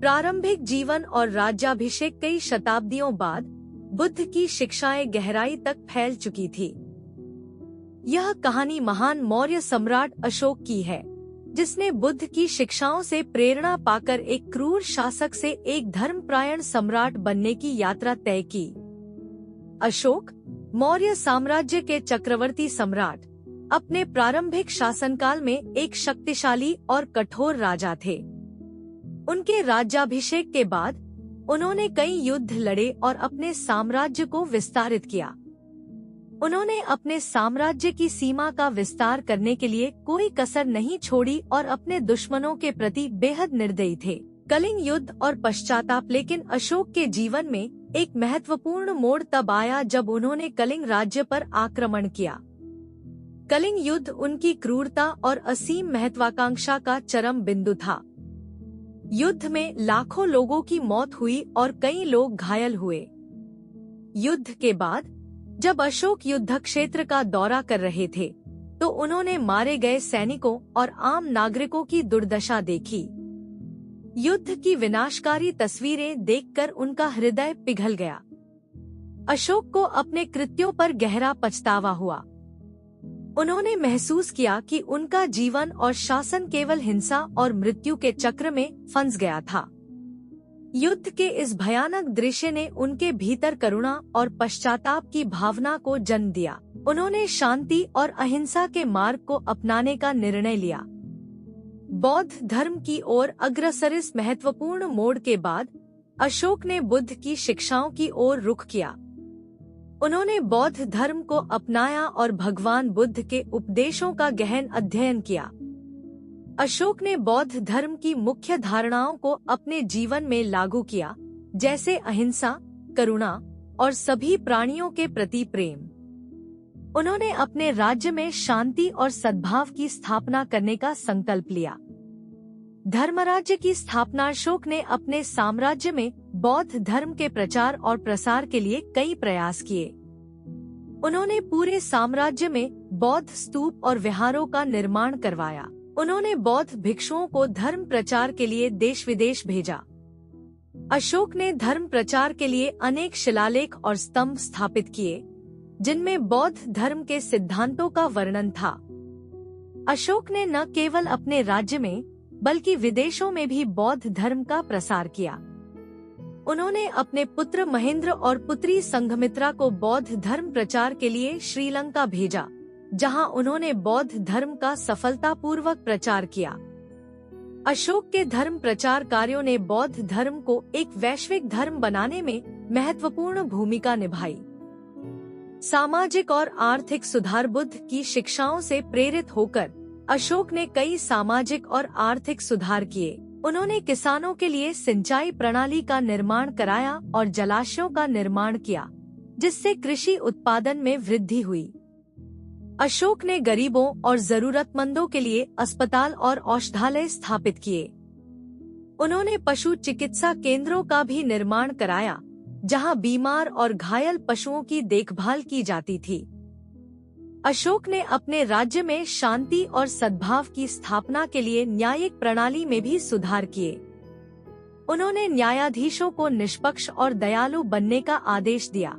प्रारंभिक जीवन और राज्याभिषेक कई शताब्दियों बाद बुद्ध की शिक्षाएं गहराई तक फैल चुकी थी। यह कहानी महान मौर्य सम्राट अशोक की है, जिसने बुद्ध की शिक्षाओं से प्रेरणा पाकर एक क्रूर शासक से एक धर्मपरायण सम्राट बनने की यात्रा तय की। अशोक, मौर्य साम्राज्य के चक्रवर्ती सम्राट, अपने प्रारंभिक शासनकाल में एक शक्तिशाली और कठोर राजा थे। उनके राज्याभिषेक के बाद उन्होंने कई युद्ध लड़े और अपने साम्राज्य को विस्तारित किया। उन्होंने अपने साम्राज्य की सीमा का विस्तार करने के लिए कोई कसर नहीं छोड़ी और अपने दुश्मनों के प्रति बेहद निर्दयी थे। कलिंग युद्ध और पश्चाताप। लेकिन अशोक के जीवन में एक महत्वपूर्ण मोड़ तब आया जब उन्होंने कलिंग राज्य पर आक्रमण किया। कलिंग युद्ध उनकी क्रूरता और असीम महत्वाकांक्षा का चरम बिंदु था। युद्ध में लाखों लोगों की मौत हुई और कई लोग घायल हुए। युद्ध के बाद जब अशोक युद्ध क्षेत्र का दौरा कर रहे थे, तो उन्होंने मारे गए सैनिकों और आम नागरिकों की दुर्दशा देखी। युद्ध की विनाशकारी तस्वीरें देखकर उनका हृदय पिघल गया। अशोक को अपने कृत्यों पर गहरा पछतावा हुआ। उन्होंने महसूस किया कि उनका जीवन और शासन केवल हिंसा और मृत्यु के चक्र में फंस गया था। युद्ध के इस भयानक दृश्य ने उनके भीतर करुणा और पश्चाताप की भावना को जन्म दिया। उन्होंने शांति और अहिंसा के मार्ग को अपनाने का निर्णय लिया। बौद्ध धर्म की ओर अग्रसर। इस महत्वपूर्ण मोड़ के बाद अशोक ने बुद्ध की शिक्षाओं की ओर रुख किया। उन्होंने बौद्ध धर्म को अपनाया और भगवान बुद्ध के उपदेशों का गहन अध्ययन किया। अशोक ने बौद्ध धर्म की मुख्य धारणाओं को अपने जीवन में लागू किया, जैसे अहिंसा, करुणा और सभी प्राणियों के प्रति प्रेम। उन्होंने अपने राज्य में शांति और सद्भाव की स्थापना करने का संकल्प लिया। धर्मराज्य की स्थापना। अशोक ने अपने साम्राज्य में बौद्ध धर्म के प्रचार और प्रसार के लिए कई प्रयास किए। उन्होंने पूरे साम्राज्य में बौद्ध स्तूप और विहारों का निर्माण करवाया। उन्होंने बौद्ध भिक्षुओं को धर्म प्रचार के लिए देश विदेश भेजा। अशोक ने धर्म प्रचार के लिए अनेक शिलालेख और स्तंभ स्थापित किए, जिनमें बौद्ध धर्म के सिद्धांतों का वर्णन था। अशोक ने न केवल अपने राज्य में बल्कि विदेशों में भी बौद्ध धर्म का प्रसार किया। उन्होंने अपने पुत्र महेंद्र और पुत्री संघमित्रा को बौद्ध धर्म प्रचार के लिए श्रीलंका भेजा, जहां उन्होंने बौद्ध धर्म का सफलतापूर्वक प्रचार किया। अशोक के धर्म प्रचार कार्यों ने बौद्ध धर्म को एक वैश्विक धर्म बनाने में महत्वपूर्ण भूमिका निभाई। सामाजिक और आर्थिक सुधार। बुद्ध की शिक्षाओं से प्रेरित होकर अशोक ने कई सामाजिक और आर्थिक सुधार किए। उन्होंने किसानों के लिए सिंचाई प्रणाली का निर्माण कराया और जलाशयों का निर्माण किया, जिससे कृषि उत्पादन में वृद्धि हुई। अशोक ने गरीबों और जरूरतमंदों के लिए अस्पताल और औषधालय स्थापित किए। उन्होंने पशु चिकित्सा केंद्रों का भी निर्माण कराया, जहां बीमार और घायल पशुओं की देखभाल की जाती थी। अशोक ने अपने राज्य में शांति और सद्भाव की स्थापना के लिए न्यायिक प्रणाली में भी सुधार किए। उन्होंने न्यायाधीशों को निष्पक्ष और दयालु बनने का आदेश दिया।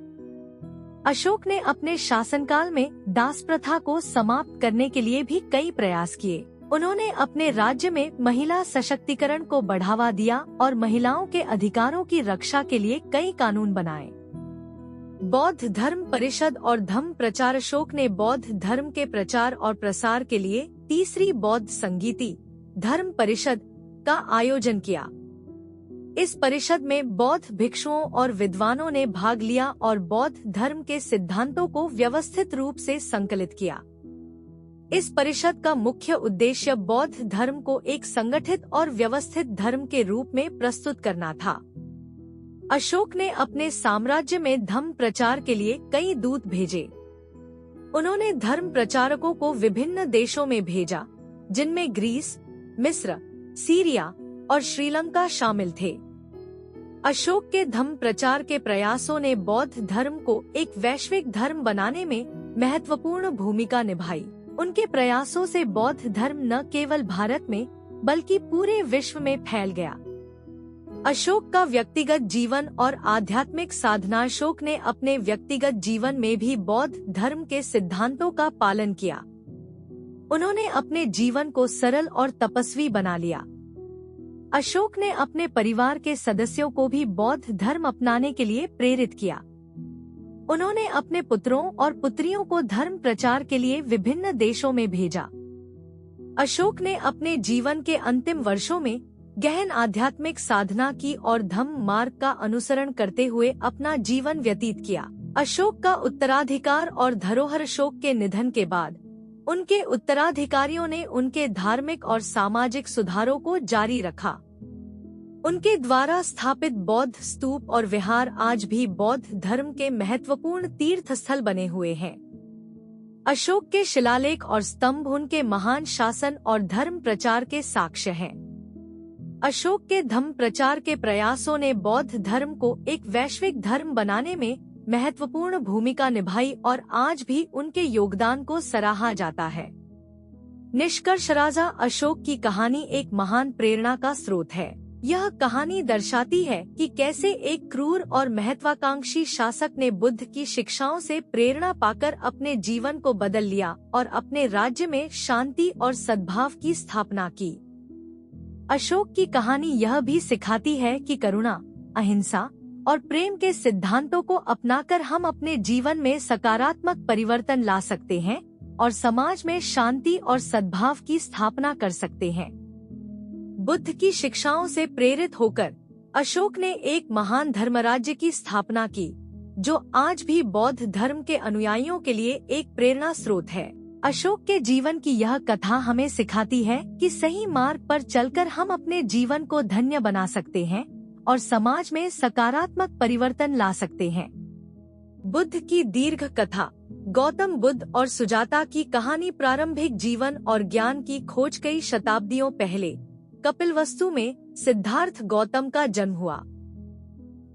अशोक ने अपने शासनकाल में दास प्रथा को समाप्त करने के लिए भी कई प्रयास किए। उन्होंने अपने राज्य में महिला सशक्तिकरण को बढ़ावा दिया और महिलाओं के अधिकारों की रक्षा के लिए कई कानून बनाए। बौद्ध धर्म परिषद और धम्म प्रचार। अशोक ने बौद्ध धर्म के प्रचार और प्रसार के लिए तीसरी बौद्ध संगीति धर्म परिषद का आयोजन किया। इस परिषद में बौद्ध भिक्षुओं और विद्वानों ने भाग लिया और बौद्ध धर्म के सिद्धांतों को व्यवस्थित रूप से संकलित किया। इस परिषद का मुख्य उद्देश्य बौद्ध धर्म को एक संगठित और व्यवस्थित धर्म के रूप में प्रस्तुत करना था। अशोक ने अपने साम्राज्य में धम्म प्रचार के लिए कई दूत भेजे। उन्होंने धर्म प्रचारकों को विभिन्न देशों में भेजा, जिनमें ग्रीस, मिस्र, सीरिया और श्रीलंका शामिल थे। अशोक के धम्म प्रचार के प्रयासों ने बौद्ध धर्म को एक वैश्विक धर्म बनाने में महत्वपूर्ण भूमिका निभाई। उनके प्रयासों से बौद्ध धर्म न केवल भारत में बल्कि पूरे विश्व में फैल गया। अशोक का व्यक्तिगत जीवन और आध्यात्मिक साधना। अशोक ने अपने व्यक्तिगत जीवन में भी बौद्ध धर्म के सिद्धांतों का पालन किया। उन्होंने अपने जीवन को सरल और तपस्वी बना लिया। अशोक ने अपने परिवार के सदस्यों को भी बौद्ध धर्म अपनाने के लिए प्रेरित किया। उन्होंने अपने पुत्रों और पुत्रियों को धर्म प्रचार के लिए विभिन्न देशों में भेजा। अशोक ने अपने जीवन के अंतिम वर्षों में गहन आध्यात्मिक साधना की और धम्म मार्ग का अनुसरण करते हुए अपना जीवन व्यतीत किया। अशोक का उत्तराधिकार और धरोहर। अशोक के निधन के बाद उनके उत्तराधिकारियों ने उनके धार्मिक और सामाजिक सुधारों को जारी रखा। उनके द्वारा स्थापित बौद्ध स्तूप और विहार आज भी बौद्ध धर्म के महत्वपूर्ण तीर्थ स्थल बने हुए हैं। अशोक के शिलालेख और स्तंभ उनके महान शासन और धर्म प्रचार के साक्ष्य हैं। अशोक के धम्म प्रचार के प्रयासों ने बौद्ध धर्म को एक वैश्विक धर्म बनाने में महत्वपूर्ण भूमिका निभाई और आज भी उनके योगदान को सराहा जाता है। निष्कर्ष, राजा अशोक की कहानी एक महान प्रेरणा का स्रोत है। यह कहानी दर्शाती है कि कैसे एक क्रूर और महत्वाकांक्षी शासक ने बुद्ध की शिक्षाओं से प्रेरणा पाकर अपने जीवन को बदल लिया और अपने राज्य में शांति और सद्भाव की स्थापना की। अशोक की कहानी यह भी सिखाती है कि करुणा, अहिंसा और प्रेम के सिद्धांतों को अपनाकर हम अपने जीवन में सकारात्मक परिवर्तन ला सकते हैं और समाज में शांति और सद्भाव की स्थापना कर सकते हैं। बुद्ध की शिक्षाओं से प्रेरित होकर अशोक ने एक महान धर्मराज्य की स्थापना की, जो आज भी बौद्ध धर्म के अनुयायियों के लिए एक प्रेरणा स्रोत है। अशोक के जीवन की यह कथा हमें सिखाती है कि सही मार्ग पर चलकर हम अपने जीवन को धन्य बना सकते हैं और समाज में सकारात्मक परिवर्तन ला सकते हैं। बुद्ध की दीर्घ कथा। गौतम बुद्ध और सुजाता की कहानी प्रारंभिक जीवन और ज्ञान की खोज। कई शताब्दियों पहले कपिलवस्तु में सिद्धार्थ गौतम का जन्म हुआ।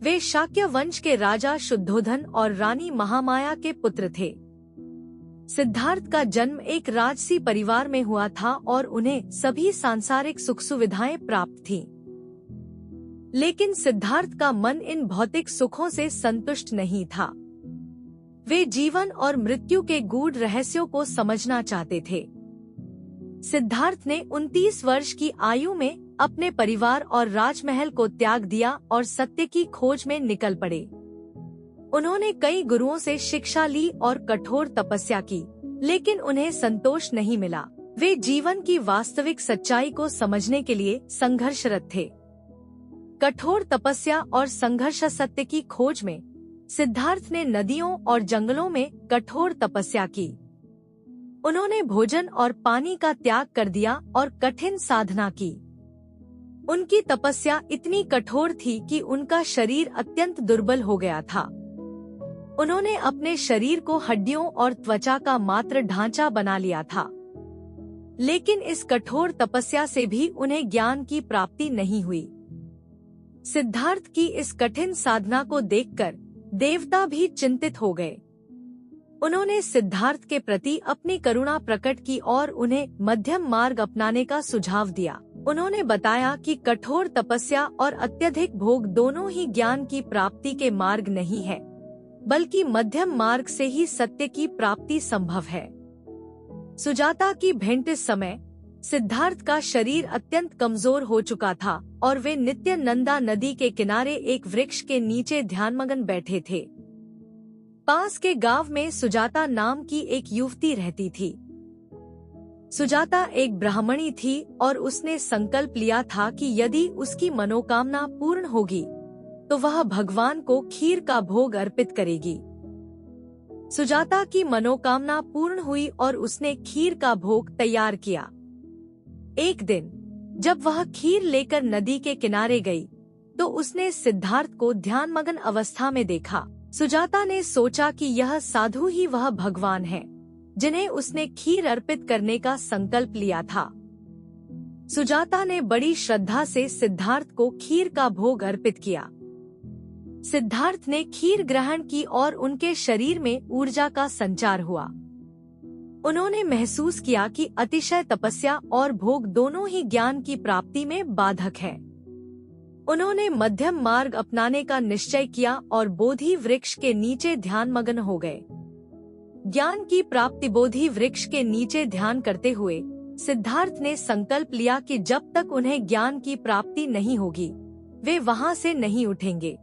वे शाक्य वंश के राजा शुद्धोधन और रानी महामाया के पुत्र थे। सिद्धार्थ का जन्म एक राजसी परिवार में हुआ था और उन्हें सभी सांसारिक सुख सुविधाएं प्राप्त थीं। लेकिन सिद्धार्थ का मन इन भौतिक सुखों से संतुष्ट नहीं था। वे जीवन और मृत्यु के गूढ़ रहस्यों को समझना चाहते थे। सिद्धार्थ ने 29 वर्ष की आयु में अपने परिवार और राजमहल को त्याग दिया और सत्य की खोज में निकल पड़े। उन्होंने कई गुरुओं से शिक्षा ली और कठोर तपस्या की, लेकिन उन्हें संतोष नहीं मिला। वे जीवन की वास्तविक सच्चाई को समझने के लिए संघर्षरत थे। कठोर तपस्या और संघर्ष। सत्य की खोज में सिद्धार्थ ने नदियों और जंगलों में कठोर तपस्या की। उन्होंने भोजन और पानी का त्याग कर दिया और कठिन साधना की। उनकी तपस्या इतनी कठोर थी कि उनका शरीर अत्यंत दुर्बल हो गया था। उन्होंने अपने शरीर को हड्डियों और त्वचा का मात्र ढांचा बना लिया था। लेकिन इस कठोर तपस्या से भी उन्हें ज्ञान की प्राप्ति नहीं हुई। सिद्धार्थ की इस कठिन साधना को देखकर देवता भी चिंतित हो गए। उन्होंने सिद्धार्थ के प्रति अपनी करुणा प्रकट की और उन्हें मध्यम मार्ग अपनाने का सुझाव दिया। उन्होंने बताया कि कठोर तपस्या और अत्यधिक भोग दोनों ही ज्ञान की प्राप्ति के मार्ग नहीं है, बल्कि मध्यम मार्ग से ही सत्य की प्राप्ति संभव है। सुजाता की भेंट। इस समय सिद्धार्थ का शरीर अत्यंत कमजोर हो चुका था और वे नित्य नंदा नदी के किनारे एक वृक्ष के नीचे ध्यानमग्न बैठे थे। पास के गांव में सुजाता नाम की एक युवती रहती थी। सुजाता एक ब्राह्मणी थी और उसने संकल्प लिया था कि यदि उसकी मनोकामना पूर्ण होगी तो वह भगवान को खीर का भोग अर्पित करेगी। सुजाता की मनोकामना पूर्ण हुई और उसने खीर का भोग तैयार किया। एक दिन जब वह खीर लेकर नदी के किनारे गई तो उसने सिद्धार्थ को ध्यानमग्न अवस्था में देखा। सुजाता ने सोचा कि यह साधु ही वह भगवान है जिन्हें उसने खीर अर्पित करने का संकल्प लिया था। सुजाता ने बड़ी श्रद्धा से सिद्धार्थ को खीर का भोग अर्पित किया। सिद्धार्थ ने खीर ग्रहण की और उनके शरीर में ऊर्जा का संचार हुआ। उन्होंने महसूस किया कि अतिशय तपस्या और भोग दोनों ही ज्ञान की प्राप्ति में बाधक है। उन्होंने मध्यम मार्ग अपनाने का निश्चय किया और बोधि वृक्ष के नीचे ध्यानमग्न हो गए। ज्ञान की प्राप्ति। बोधि वृक्ष के नीचे ध्यान करते हुए सिद्धार्थ ने संकल्प लिया कि जब तक उन्हें ज्ञान की प्राप्ति नहीं होगी, वे वहां से नहीं उठेंगे।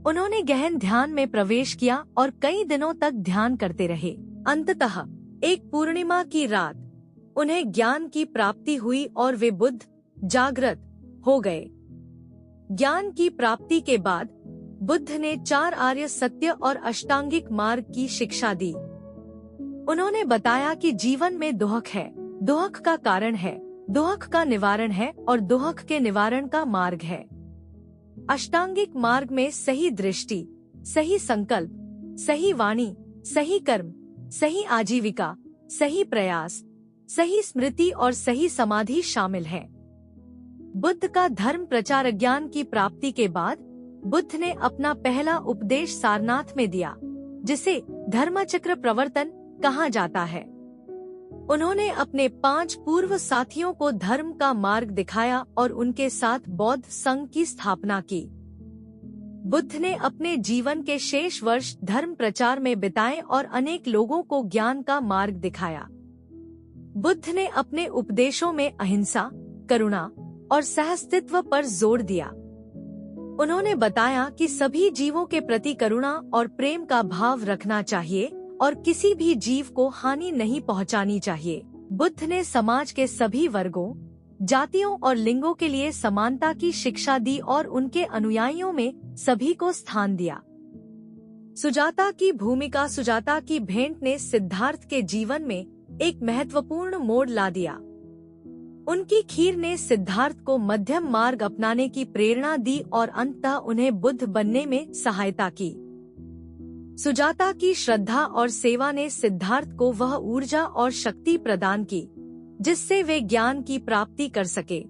उन्होंने गहन ध्यान में प्रवेश किया और कई दिनों तक ध्यान करते रहे। अंततः एक पूर्णिमा की रात उन्हें ज्ञान की प्राप्ति हुई और वे बुद्ध जागृत हो गए। ज्ञान की प्राप्ति के बाद बुद्ध ने 4 आर्य सत्य और अष्टांगिक मार्ग की शिक्षा दी। उन्होंने बताया कि जीवन में दुख है, दुख का कारण है, दुख का निवारण है और दुख के निवारण का मार्ग है। अष्टांगिक मार्ग में सही दृष्टि, सही संकल्प, सही वाणी, सही कर्म, सही आजीविका, सही प्रयास, सही स्मृति और सही समाधि शामिल है। बुद्ध का धर्म प्रचार। ज्ञान की प्राप्ति के बाद बुद्ध ने अपना पहला उपदेश सारनाथ में दिया, जिसे धर्मचक्र प्रवर्तन कहा जाता है। उन्होंने अपने 5 पूर्व साथियों को धर्म का मार्ग दिखाया और उनके साथ बौद्ध संघ की स्थापना की। बुद्ध ने अपने जीवन के शेष वर्ष धर्म प्रचार में बिताए और अनेक लोगों को ज्ञान का मार्ग दिखाया। बुद्ध ने अपने उपदेशों में अहिंसा, करुणा और सहअस्तित्व पर जोर दिया। उन्होंने बताया कि सभी जीवों के प्रति करुणा और प्रेम का भाव रखना चाहिए और किसी भी जीव को हानि नहीं पहुंचानी चाहिए। बुद्ध ने समाज के सभी वर्गों, जातियों और लिंगों के लिए समानता की शिक्षा दी और उनके अनुयायियों में सभी को स्थान दिया। सुजाता की भूमिका। सुजाता की भेंट ने सिद्धार्थ के जीवन में एक महत्वपूर्ण मोड़ ला दिया। उनकी खीर ने सिद्धार्थ को मध्यम मार्ग अपनाने की प्रेरणा दी और अंततः उन्हें बुद्ध बनने में सहायता की। सुजाता की श्रद्धा और सेवा ने सिद्धार्थ को वह ऊर्जा और शक्ति प्रदान की जिससे वे ज्ञान की प्राप्ति कर सके।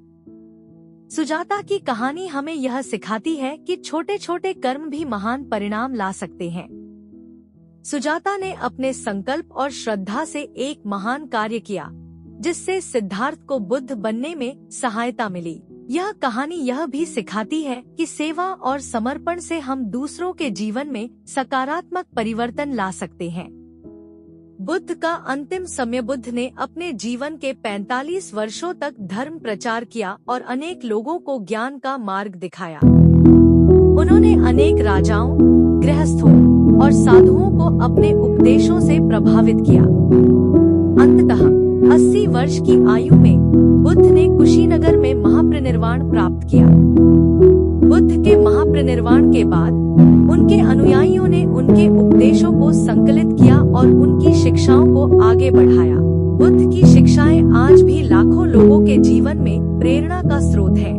सुजाता की कहानी हमें यह सिखाती है कि छोटे छोटे कर्म भी महान परिणाम ला सकते हैं। सुजाता ने अपने संकल्प और श्रद्धा से एक महान कार्य किया, जिससे सिद्धार्थ को बुद्ध बनने में सहायता मिली। यह कहानी यह भी सिखाती है कि सेवा और समर्पण से हम दूसरों के जीवन में सकारात्मक परिवर्तन ला सकते हैं। बुद्ध का अंतिम समय। बुद्ध ने अपने जीवन के 45 वर्षों तक धर्म प्रचार किया और अनेक लोगों को ज्ञान का मार्ग दिखाया। उन्होंने अनेक राजाओं, गृहस्थों और साधुओं को अपने उपदेशों से प्रभावित किया। अंततः 80 वर्ष की आयु में बुद्ध ने कुशीनगर में महापरिनिर्वाण प्राप्त किया। बुद्ध के महापरिनिर्वाण के बाद उनके अनुयायियों ने उनके उपदेशों को संकलित किया और उनकी शिक्षाओं को आगे बढ़ाया। बुद्ध की शिक्षाएं आज भी लाखों लोगों के जीवन में प्रेरणा का स्रोत है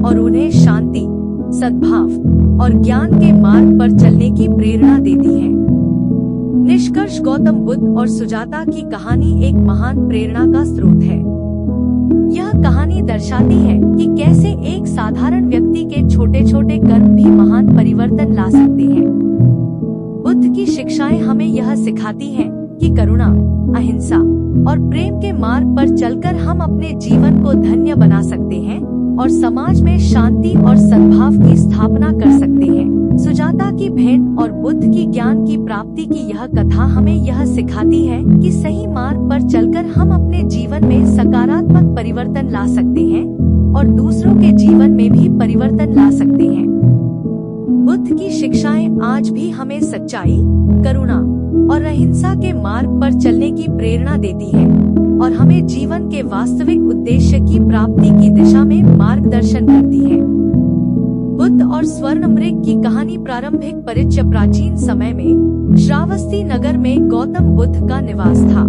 और उन्हें शांति, सद्भाव और ज्ञान के मार्ग पर चलने की प्रेरणा देती है। निष्कर्ष। गौतम बुद्ध और सुजाता की कहानी एक महान प्रेरणा का स्रोत है। यह कहानी दर्शाती है कि कैसे एक साधारण व्यक्ति के छोटे छोटे कर्म भी महान परिवर्तन ला सकते हैं। बुद्ध की शिक्षाएं हमें यह सिखाती हैं कि करुणा, अहिंसा और प्रेम के मार्ग पर चलकर हम अपने जीवन को धन्य बना सकते हैं और समाज में शांति और सद्भाव की स्थापना कर सकते हैं। सुजाता की भेंट और बुद्ध की ज्ञान की प्राप्ति की यह कथा हमें यह सिखाती है कि सही मार्ग पर चलकर हम अपने जीवन में सकारात्मक परिवर्तन ला सकते हैं और दूसरों के जीवन में भी परिवर्तन ला सकते हैं। बुद्ध की शिक्षाएं आज भी हमें सच्चाई, करुणा और अहिंसा के मार्ग पर चलने की प्रेरणा देती है और हमें जीवन के वास्तविक उद्देश्य की प्राप्ति की दिशा में मार्गदर्शन करती है। बुद्ध और स्वर्णमृग की कहानी। प्रारंभिक परिचय। प्राचीन समय में श्रावस्ती नगर में गौतम बुद्ध का निवास था।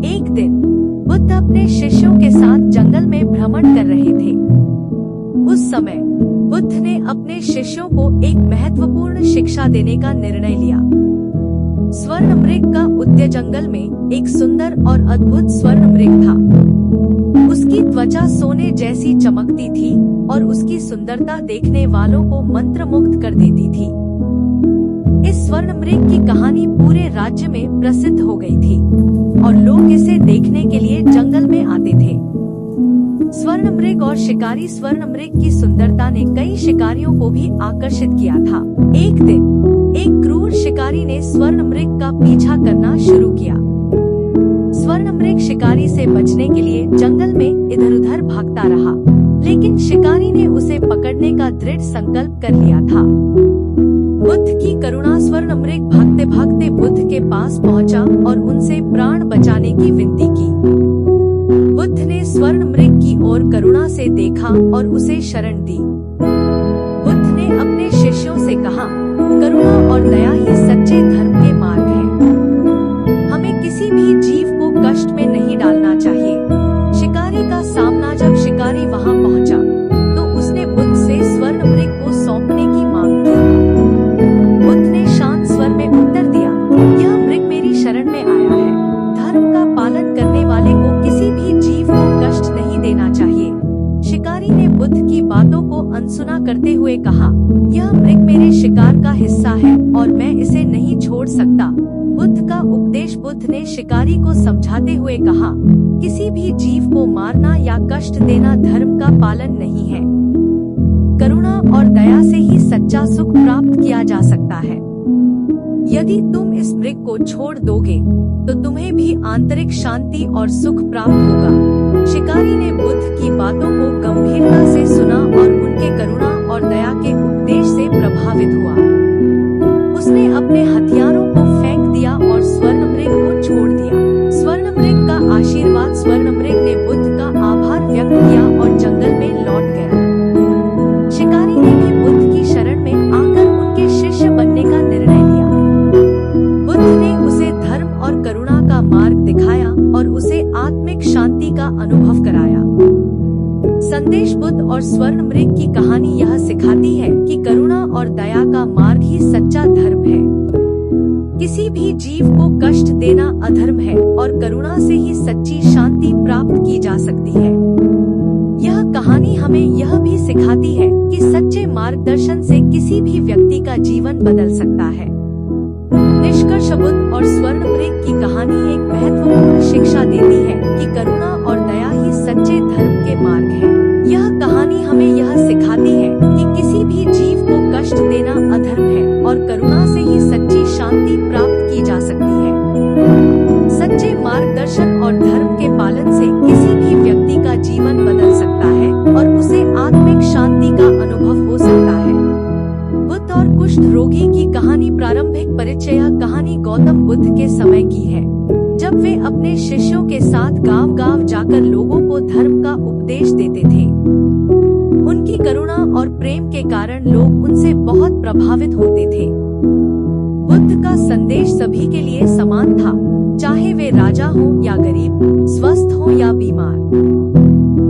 एक दिन बुद्ध अपने शिष्यों के साथ जंगल में भ्रमण कर रहे थे। उस समय बुद्ध ने अपने शिष्यों को एक महत्वपूर्ण शिक्षा देने का निर्णय लिया। स्वर्णमृग का उद्यान। जंगल में एक सुंदर और अद्भुत स्वर्णमृग था। उसकी त्वचा सोने जैसी चमकती थी और उसकी सुंदरता देखने वालों को मंत्रमुग्ध कर देती थी। इस स्वर्णमृग की कहानी पूरे राज्य में प्रसिद्ध हो गई थी और लोग इसे देखने के लिए जंगल में आते थे। स्वर्ण मृग और शिकारी। स्वर्ण मृग की सुंदरता ने कई शिकारियों को भी आकर्षित किया था। एक दिन एक क्रूर शिकारी ने स्वर्ण मृग का पीछा करना शुरू किया। स्वर्ण मृग शिकारी से बचने के लिए जंगल में इधर उधर भागता रहा, लेकिन शिकारी ने उसे पकड़ने का दृढ़ संकल्प कर लिया था। बुद्ध की करुणा। स्वर्ण मृग भागते भागते बुद्ध के पास पहुंचा और उनसे प्राण बचाने की विनती की। बुद्ध ने स्वर्ण मृग की ओर करुणा से देखा और उसे शरण दी। बुद्ध ने अपने शिष्यों से कहा, करुणा और दया ही सच्चे धर्म के मार्ग हैं। हमें किसी भी जीव को कष्ट में नहीं डालना चाहिए। शिकारी का सामना। जब शिकारी वहां पहुंचा तो उसने बुद्ध से स्वर्ण मृग को सौंपने की मांग की। बुद्ध ने शांत स्वर में उत्तर दिया, यह मृग मेरी शरण में आया है। धर्म का पालन करने वाले को किसी भी जीव को कष्ट नहीं देना चाहिए। शिकारी ने बुद्ध की बातों को अनसुना करते हुए कहा, यह मृग मेरे शिकार का हिस्सा है और मैं इसे नहीं छोड़ सकता। बुद्ध का उपदेश। बुद्ध ने शिकारी को समझाते हुए कहा, किसी भी जीव को मारना या कष्ट देना धर्म का पालन नहीं है। करुणा और दया से ही सच्चा सुख प्राप्त किया जा सकता है। यदि तुम इस मृग को छोड़ दोगे तो तुम्हें भी आंतरिक शांति और सुख प्राप्त होगा। शिकारी ने बुद्ध की बातों को गंभीरता से सुना और उनके करुणा और दया के उपदेश से प्रभावित हुआ। उसने अपने हथियारों को फेंक दिया और स्वर्ण मृग को छोड़ दिया। स्वर्ण मृग का आशीर्वाद। स्वर्ण मृग ने बुद्ध का आभार व्यक्त किया और जंगल में लौट गया। शिकारी ने भी बुद्ध की शरण में आकर उनके शिष्य बनने का निर्णय लिया। बुद्ध ने उसे धर्म और करुणा का मार्ग दिखाया और उसे आत्मिक शांति का अनुभव कराया। संदेश। बुद्ध और स्वर्ण मृग की कहानी यह सिखाती है कि करुणा और दया का मार्ग ही सच्चा धर्म है। किसी भी जीव को कष्ट देना अधर्म है और करुणा से ही सच्ची शांति प्राप्त की जा सकती है। यह कहानी हमें यह भी सिखाती है कि सच्चे मार्गदर्शन से किसी भी व्यक्ति का जीवन बदल सकता है। निष्कर्ष। बुद्ध और स्वर्ण मृग की कहानी एक महत्वपूर्ण शिक्षा देती है कि करुणा और दया ही सच्चे धर्म के मार्ग हैं। यह कहानी हमें यह सिखाती है कि किसी भी जीव को कष्ट देना अधर्म है और करुणा से ही सच्ची शांति प्राप्त की जा सकती है। सच्चे मार्गदर्शन और धर्म के पालन से किसी भी व्यक्ति का जीवन बदल सकता है और उसे आत्मिक शांति का अनुभव हो सकता है। बुद्ध और कुष्ठ रोगी की कहानी। प्रारंभिक परिचय। यह कहानी गौतम बुद्ध के समय की है, जब वे अपने शिष्यों के साथ गांव-गांव जाकर लोगों को धर्म का उपदेश देते थे। उनकी करुणा और प्रेम के कारण लोग उनसे बहुत प्रभावित होते थे। बुद्ध का संदेश सभी के लिए समान था, चाहे वे राजा हों या गरीब, स्वस्थ हों या बीमार।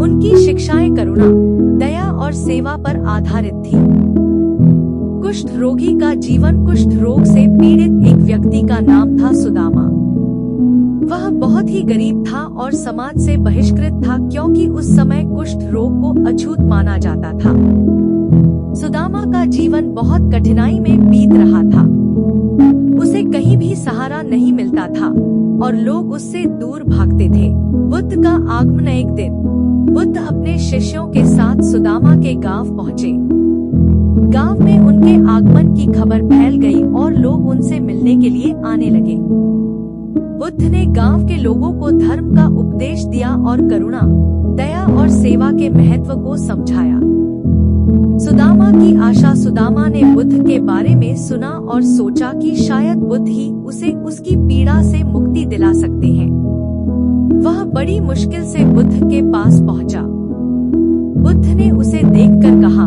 उनकी शिक्षाएं करुणा, दया और सेवा पर आधारित थी। कुष्ठ रोगी का जीवन। कुष्ठ रोग से पीड़ित एक व्यक्ति का नाम था सुदामा। वह बहुत ही गरीब था और समाज से बहिष्कृत था, क्योंकि उस समय कुष्ठ रोग को अछूत माना जाता था। सुदामा का जीवन बहुत कठिनाई में बीत रहा था। उसे कहीं भी सहारा नहीं मिलता था और लोग उससे दूर भागते थे। बुद्ध का आगमन। एक दिन बुद्ध अपने शिष्यों के साथ सुदामा के गांव पहुँचे। गांव में उनके आगमन की खबर फैल गई और लोग उनसे मिलने के लिए आने लगे। बुद्ध ने गांव के लोगों को धर्म का उपदेश दिया और करुणा, दया और सेवा के महत्व को समझाया। सुदामा की आशा। सुदामा ने बुद्ध के बारे में सुना और सोचा कि शायद बुद्ध ही उसे उसकी पीड़ा से मुक्ति दिला सकते हैं। वह बड़ी मुश्किल से बुद्ध के पास पहुंचा। बुद्ध ने उसे देखकर कहा,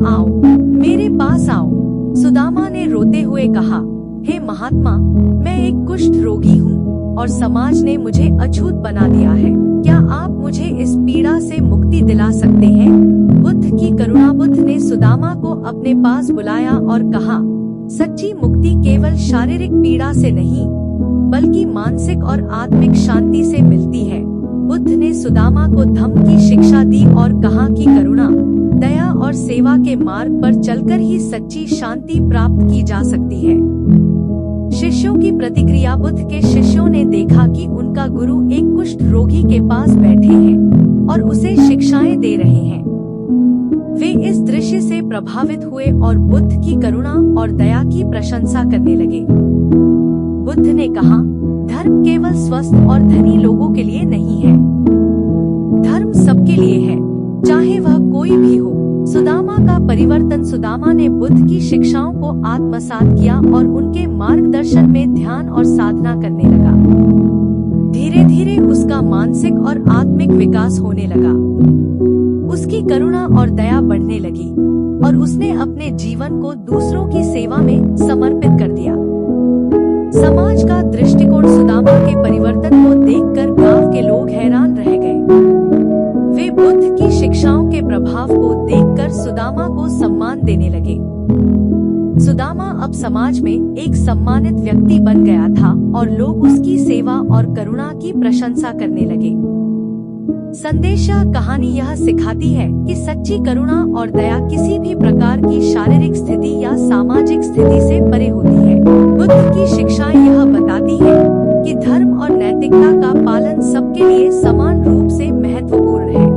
आओ, मेरे पास आओ। सुदामा ने रोते हुए कहा, हे महात्मा, मैं एक कुष्ठ रोगी हूँ और समाज ने मुझे अछूत बना दिया है। क्या आप मुझे इस पीड़ा से मुक्ति दिला सकते हैं? बुद्ध की करुणा। बुद्ध ने सुदामा को अपने पास बुलाया और कहा, सच्ची मुक्ति केवल शारीरिक पीड़ा से नहीं, बल्कि मानसिक और आत्मिक शांति से मिलती है। बुद्ध ने सुदामा को धम्म की शिक्षा दी और कहा कि करुणा, दया और सेवा के मार्ग पर चलकर ही सच्ची शांति प्राप्त की जा सकती है। शिष्यों की प्रतिक्रिया। बुद्ध के शिष्यों ने देखा कि उनका गुरु एक कुष्ठ रोगी के पास बैठे हैं और उसे शिक्षाएं दे रहे हैं। वे इस दृश्य से प्रभावित हुए और बुद्ध की करुणा और दया की प्रशंसा करने लगे। बुद्ध ने कहा, धर्म केवल स्वस्थ और धनी लोगों के लिए नहीं है। धर्म सबके लिए है, चाहे वह कोई भी हो। सुदामा का परिवर्तन। सुदामा ने बुद्ध की शिक्षाओं को आत्मसात किया और उनके मार्गदर्शन में ध्यान और साधना करने लगा। धीरे धीरे उसका मानसिक और आत्मिक विकास होने लगा। उसकी करुणा और दया बढ़ने लगी और उसने अपने जीवन को दूसरों की सेवा में समर्पित कर दिया। समाज का दृष्टिकोण। सुदामा के परिवर्तन को देखकर गांव के लोग हैरान रह गए। वे बुद्ध की शिक्षाओं के प्रभाव को देखकर सुदामा को सम्मान देने लगे। सुदामा अब समाज में एक सम्मानित व्यक्ति बन गया था और लोग उसकी सेवा और करुणा की प्रशंसा करने लगे। संदेशा कहानी यह सिखाती है कि सच्ची करुणा और दया किसी भी प्रकार की शारीरिक स्थिति या सामाजिक स्थिति से परे होती है। बुद्ध की शिक्षाएं यह बताती है कि धर्म और नैतिकता का पालन सबके लिए समान रूप से महत्वपूर्ण है।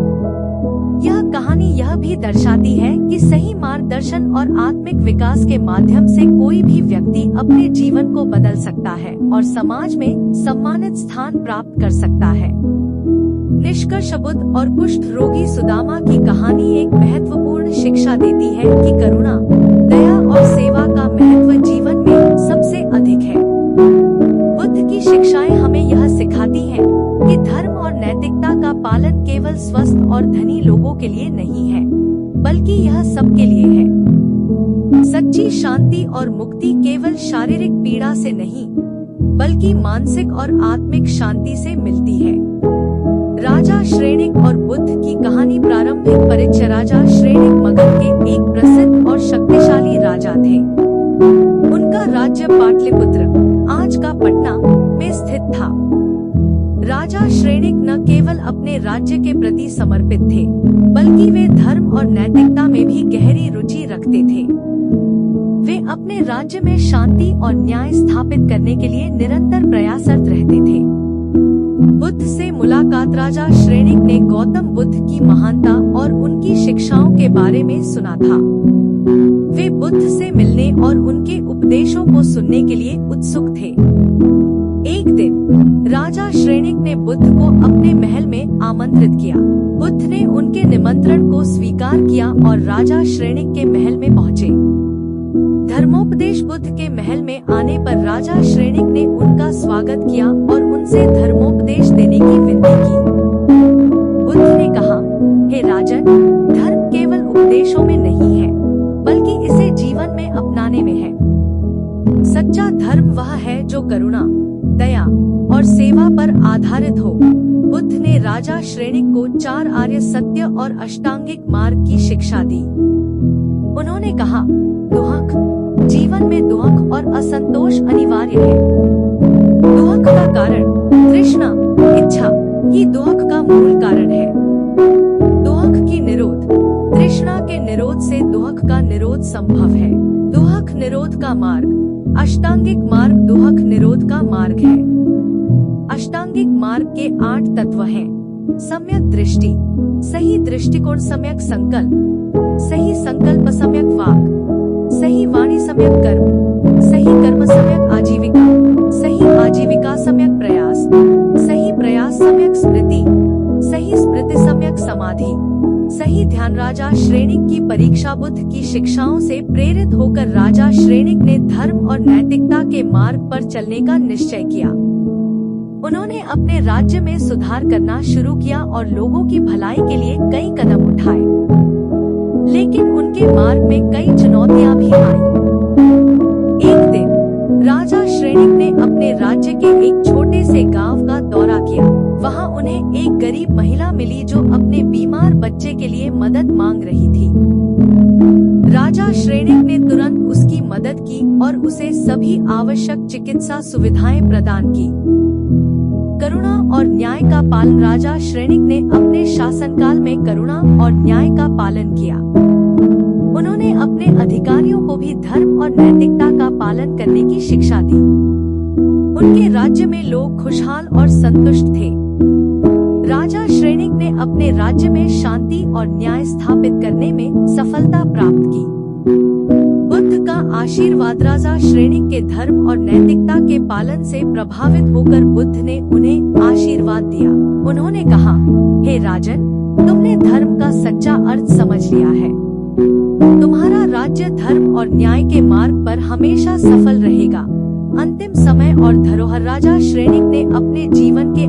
यह कहानी यह भी दर्शाती है कि सही मार्गदर्शन और आत्मिक विकास के माध्यम से कोई भी व्यक्ति अपने जीवन को बदल सकता है और समाज में सम्मानित स्थान प्राप्त कर सकता है। निष्कर्ष। बुद्ध और कुष्ठ रोगी सुदामा की कहानी एक महत्वपूर्ण शिक्षा देती है कि करुणा, दया और सेवा का महत्व जीवन में सबसे अधिक है। बुद्ध की शिक्षाएं हमें यह सिखाती हैं कि धर्म और नैतिकता का पालन केवल स्वस्थ और धनी लोगों के लिए नहीं है, बल्कि यह सबके लिए है। सच्ची शांति और मुक्ति केवल शारीरिक पीड़ा से नहीं, बल्कि मानसिक और आत्मिक शांति से मिलती है। राजा श्रेणिक और बुद्ध की कहानी। प्रारंभिक परिचय। राजा श्रेणिक मगध के एक प्रसिद्ध और शक्तिशाली राजा थे। उनका राज्य पाटलिपुत्र, आज का पटना, में स्थित था। राजा श्रेणिक न केवल अपने राज्य के प्रति समर्पित थे, बल्कि वे धर्म और नैतिकता में भी गहरी रुचि रखते थे। वे अपने राज्य में शांति और न्याय स्थापित करने के लिए निरंतर प्रयासरत रहते थे। बुद्ध से मुलाकात। राजा श्रेणिक ने गौतम बुद्ध की महानता और उनकी शिक्षाओं के बारे में सुना था। वे बुद्ध से मिलने और उनके उपदेशों को सुनने के लिए उत्सुक थे। एक दिन राजा श्रेणिक ने बुद्ध को अपने महल में आमंत्रित किया। बुद्ध ने उनके निमंत्रण को स्वीकार किया और राजा श्रेणिक के महल में पहुँचे। धर्मोपदेश। बुद्ध के महल में आने पर राजा श्रेणिक ने उनका स्वागत किया और उनसे धर्मोपदेश देने की विनती की। बुद्ध ने कहा, हे राजन, धर्म केवल उपदेशों में नहीं है, बल्कि इसे जीवन में अपनाने में है। सच्चा धर्म वह है जो करुणा, दया और सेवा पर आधारित हो। बुद्ध ने राजा श्रेणिक को 4 आर्य सत्य और अष्टांगिक मार्ग की शिक्षा दी। उन्होंने कहा, दुहक। जीवन में दुहक और असंतोष अनिवार्य है। दुहक का कारण तृष्णा, इच्छा ही दुहक का मूल कारण है। दुहक की निरोध। तृष्णा के निरोध से दुहक का निरोध संभव है। दुहक निरोध का मार्ग। अष्टांगिक मार्ग दुहक निरोध का मार्ग है। अष्टांगिक मार्ग के 8 तत्व हैं। सम्यक दृष्टि, सही दृष्टिकोण, सम्यक संकल्प, सही संकल्प, सम्यक वाक, सही वाणी, सम्यक कर्म, सही कर्म, सम्यक आजीविका, सही आजीविका, सम्यक प्रयास, सही प्रयास, सम्यक स्मृति, सही स्मृति, सम्यक समाधि, सही ध्यान। राजा श्रेणिक की परीक्षा। बुद्ध की शिक्षाओं से प्रेरित होकर राजा श्रेणिक ने धर्म और नैतिकता के मार्ग पर चलने का निश्चय किया। उन्होंने अपने राज्य में सुधार करना शुरू किया और लोगों की भलाई के लिए कई कदम उठाए। लेकिन उनके मार्ग में कई चुनौतियां भी आईं। एक दिन राजा श्रेणिक ने अपने राज्य के एक छोटे से गांव का दौरा किया। वहां उन्हें एक गरीब महिला मिली जो अपने बीमार बच्चे के लिए मदद मांग रही थी। राजा श्रेणिक ने तुरंत उसकी मदद की और उसे सभी आवश्यक चिकित्सा सुविधाएं प्रदान की। करुणा और न्याय का पालन। राजा श्रेणिक ने अपने शासनकाल में करुणा और न्याय का पालन किया। उन्होंने अपने अधिकारियों को भी धर्म और नैतिकता का पालन करने की शिक्षा दी। उनके राज्य में लोग खुशहाल और संतुष्ट थे। राजा श्रेणिक ने उन्होंने अपने राज्य में शांति और न्याय स्थापित करने में सफलता प्राप्त की। बुद्ध का आशीर्वाद राजा श्रेणिक के धर्म और नैतिकता के पालन से प्रभावित होकर बुद्ध ने उन्हें आशीर्वाद दिया। उन्होंने कहा, हे राजन, तुमने धर्म का सच्चा अर्थ समझ लिया है। तुम्हारा राज्य धर्म और न्याय के मार्ग पर हमेशा सफल रहेगा। अंतिम समय और धरोहर राजा श्रेणिक ने अपने जीवन के